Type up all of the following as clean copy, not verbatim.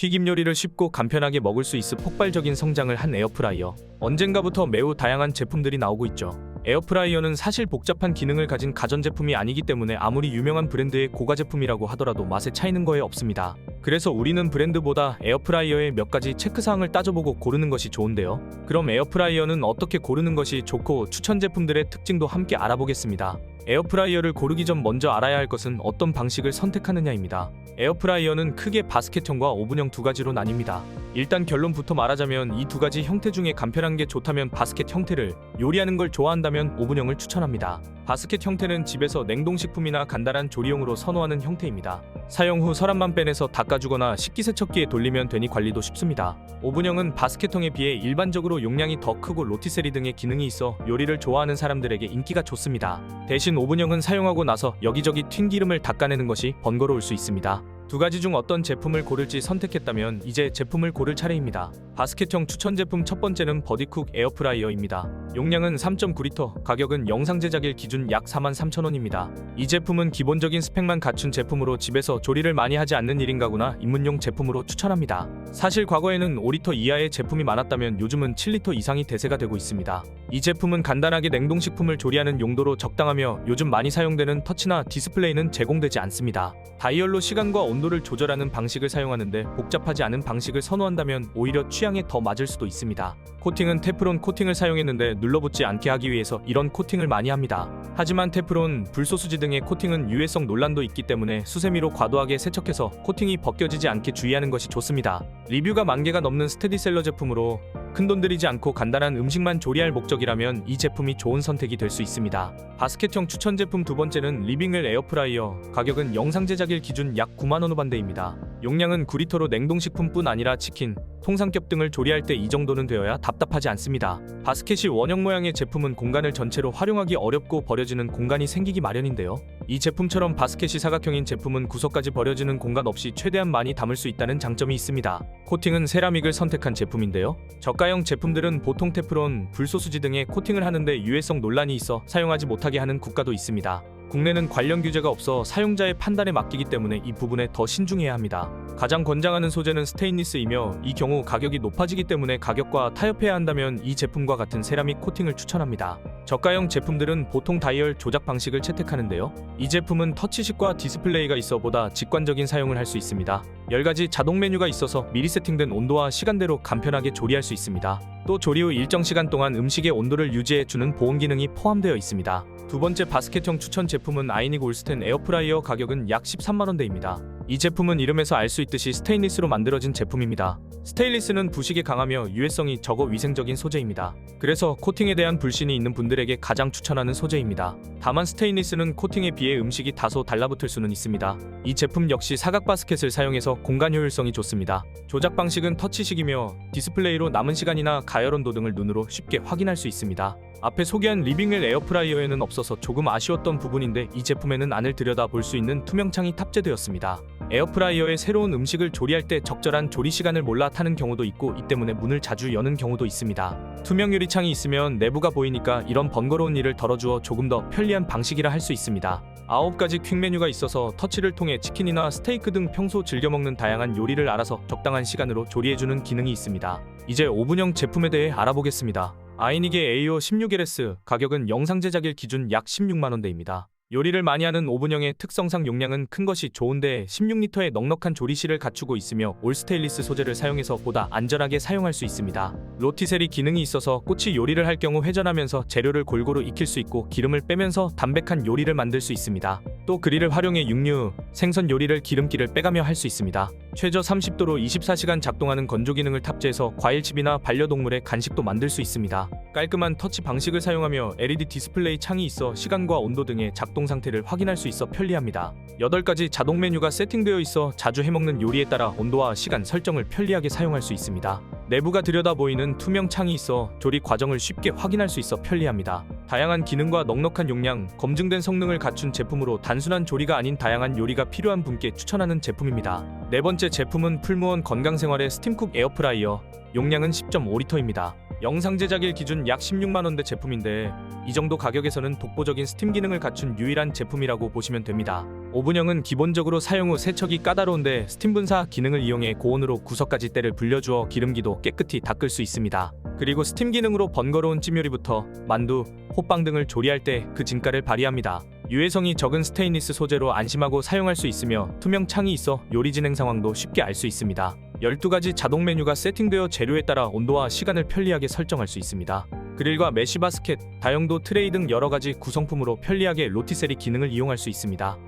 튀김 요리를 쉽고 간편하게 먹을 수 있어 폭발적인 성장을 한 에어프라이어. 언젠가부터 매우 다양한 제품들이 나오고 있죠. 에어프라이어는 사실 복잡한 기능을 가진 가전제품이 아니기 때문에 아무리 유명한 브랜드의 고가 제품이라고 하더라도 맛의 차이는 거의 없습니다. 그래서 우리는 브랜드보다 에어프라이어의 몇 가지 체크사항을 따져보고 고르는 것이 좋은데요. 그럼 에어프라이어는 어떻게 고르는 것이 좋고 추천 제품들의 특징도 함께 알아보겠습니다. 에어프라이어를 고르기 전 먼저 알아야 할 것은 어떤 방식을 선택하느냐입니다. 에어프라이어는 크게 바스켓형과 오븐형 두 가지로 나뉩니다. 일단 결론부터 말하자면 이 두 가지 형태 중에 간편한 게 좋다면 바스켓 형태를, 요리하는 걸 좋아한다면 오븐형을 추천합니다. 바스켓 형태는 집에서 냉동식품이나 간단한 조리용으로 선호하는 형태입니다. 사용 후 서랍만 빼내서 닦아주거나 식기세척기에 돌리면 되니 관리도 쉽습니다. 오븐형은 바스켓형에 비해 일반적으로 용량이 더 크고 로티세리 등의 기능이 있어 요리를 좋아하는 사람들에게 인기가 좋습니다. 대신 오븐형은 사용하고 나서 여기저기 튄 기름을 닦아내는 것이 번거로울 수 있습니다. 두 가지 중 어떤 제품을 고를지 선택했다면 이제 제품을 고를 차례입니다. 바스켓형 추천 제품 첫 번째는 버디쿡 에어프라이어입니다. 용량은 3.9리터, 가격은 영상 제작일 기준 약 43,000원입니다. 이 제품은 기본적인 스펙만 갖춘 제품으로 집에서 조리를 많이 하지 않는 1인 가구나 입문용 제품으로 추천합니다. 사실 과거에는 5리터 이하의 제품이 많았다면 요즘은 7리터 이상이 대세가 되고 있습니다. 이 제품은 간단하게 냉동식품을 조리하는 용도로 적당하며 요즘 많이 사용되는 터치나 디스플레이는 제공되지 않습니다. 다이얼로 시간과 온도를 조절하는 방식을 사용하는데 복잡하지 않은 방식을 선호한다면 오히려 취향에 더 맞을 수도 있습니다. 코팅은 테프론 코팅을 사용했는데 눌러붙지 않게 하기 위해서 이런 코팅을 많이 합니다. 하지만 테프론, 불소수지 등의 코팅은 유해성 논란도 있기 때문에 수세미로 과도하게 세척해서 코팅이 벗겨지지 않게 주의하는 것이 좋습니다. 리뷰가 10,000개가 넘는 스테디셀러 제품으로 큰돈 들이지 않고 간단한 음식만 조리할 목적이라면 이 제품이 좋은 선택이 될 수 있습니다. 바스켓형 추천 제품 두 번째는 리빙웰 에어프라이어. 가격은 영상 제작일 기준 약 90,000원 후반대입니다. 용량은 9리터로 냉동식품뿐 아니라 치킨, 통삼겹 등을 조리할 때 이 정도는 되어야 답답하지 않습니다. 바스켓이 원형 모양의 제품은 공간을 전체로 활용하기 어렵고 버려지는 공간이 생기기 마련인데요. 이 제품처럼 바스켓이 사각형인 제품은 구석까지 버려지는 공간 없이 최대한 많이 담을 수 있다는 장점이 있습니다. 코팅은 세라믹을 선택한 제품인데요. 저가형 제품들은 보통 테프론, 불소수지 등의 코팅을 하는데 유해성 논란이 있어 사용하지 못하게 하는 국가도 있습니다. 국내는 관련 규제가 없어 사용자의 판단에 맡기기 때문에 이 부분에 더 신중해야 합니다. 가장 권장하는 소재는 스테인리스이며 이 경우 가격이 높아지기 때문에 가격과 타협해야 한다면 이 제품과 같은 세라믹 코팅을 추천합니다. 저가형 제품들은 보통 다이얼 조작 방식을 채택하는데요. 이 제품은 터치식과 디스플레이가 있어 보다 직관적인 사용을 할 수 있습니다. 10가지 자동 메뉴가 있어서 미리 세팅된 온도와 시간대로 간편하게 조리할 수 있습니다. 또 조리 후 일정 시간 동안 음식의 온도를 유지해주는 보온 기능이 포함되어 있습니다. 두 번째 바스켓형 추천 제품은 아이닉 올스텐 에어프라이어. 가격은 약 130,000원대입니다. 이 제품은 이름에서 알 수 있듯이 스테인리스로 만들어진 제품입니다. 스테인리스는 부식에 강하며 유해성이 적어 위생적인 소재입니다. 그래서 코팅에 대한 불신이 있는 분들에게 가장 추천하는 소재입니다. 다만 스테인리스는 코팅에 비해 음식이 다소 달라붙을 수는 있습니다. 이 제품 역시 사각 바스켓을 사용해서 공간 효율성이 좋습니다. 조작 방식은 터치식이며 디스플레이로 남은 시간이나 가열 온도 등을 눈으로 쉽게 확인할 수 있습니다. 앞에 소개한 리빙웰 에어프라이어에는 없어서 조금 아쉬웠던 부분인데 이 제품에는 안을 들여다 볼 수 있는 투명창이 탑재되었습니다. 에어프라이어에 새로운 음식을 조리할 때 적절한 조리 시간을 몰라 타는 경우도 있고 이 때문에 문을 자주 여는 경우도 있습니다. 투명 유리창이 있으면 내부가 보이니까 이런 번거로운 일을 덜어주어 조금 더 편리한 방식이라 할 수 있습니다. 9가지 퀵 메뉴가 있어서 터치를 통해 치킨이나 스테이크 등 평소 즐겨 먹는 다양한 요리를 알아서 적당한 시간으로 조리해주는 기능이 있습니다. 이제 오븐형 제품에 대해 알아보겠습니다. 아이닉의 AO 16LS. 가격은 영상 제작일 기준 약 160,000원대입니다. 요리를 많이 하는 오븐형의 특성상 용량은 큰 것이 좋은데 16리터의 넉넉한 조리실을 갖추고 있으며 올 스테인리스 소재를 사용해서 보다 안전하게 사용할 수 있습니다. 로티세리 기능이 있어서 꼬치 요리를 할 경우 회전하면서 재료를 골고루 익힐 수 있고 기름을 빼면서 담백한 요리를 만들 수 있습니다. 또 그릴을 활용해 육류, 생선 요리를 기름기를 빼가며 할 수 있습니다. 최저 30도로 24시간 작동하는 건조 기능을 탑재해서 과일칩이나 반려동물의 간식도 만들 수 있습니다. 깔끔한 터치 방식을 사용하며 LED 디스플레이 창이 있어 시간과 온도 등의 작동 상태를 확인할 수 있어 편리합니다. 8가지 자동 메뉴가 세팅되어 있어 자주 해먹는 요리에 따라 온도와 시간 설정을 편리하게 사용할 수 있습니다. 내부가 들여다 보이는 투명 창이 있어 조리 과정을 쉽게 확인할 수 있어 편리합니다. 다양한 기능과 넉넉한 용량, 검증된 성능을 갖춘 제품으로 단순한 조리가 아닌 다양한 요리가 필요한 분께 추천하는 제품입니다. 네 번째 제품은 풀무원 건강생활의 스팀쿡 에어프라이어. 용량은 10.5리터입니다. 영상 제작일 기준 약 16만원대 제품인데 이 정도 가격에서는 독보적인 스팀 기능을 갖춘 유일한 제품이라고 보시면 됩니다. 오븐형은 기본적으로 사용 후 세척이 까다로운데 스팀 분사 기능을 이용해 고온으로 구석까지 때를 불려주어 기름기도 깨끗이 닦을 수 있습니다. 그리고 스팀 기능으로 번거로운 찜요리부터 만두, 호빵 등을 조리할 때 그 진가를 발휘합니다. 유해성이 적은 스테인리스 소재로 안심하고 사용할 수 있으며 투명 창이 있어 요리 진행 상황도 쉽게 알 수 있습니다. 12가지 자동 메뉴가 세팅되어 재료에 따라 온도와 시간을 편리하게 설정할 수 있습니다. 그릴과 메쉬 바스켓, 다용도 트레이 등 여러가지 구성품으로 편리하게 로티세리 기능을 이용할 수 있습니다.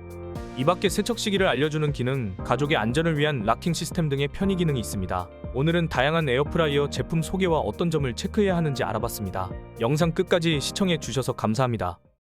이 밖에 세척 시기를 알려주는 기능, 가족의 안전을 위한 락킹 시스템 등의 편의 기능이 있습니다. 오늘은 다양한 에어프라이어 제품 소개와 어떤 점을 체크해야 하는지 알아봤습니다. 영상 끝까지 시청해 주셔서 감사합니다.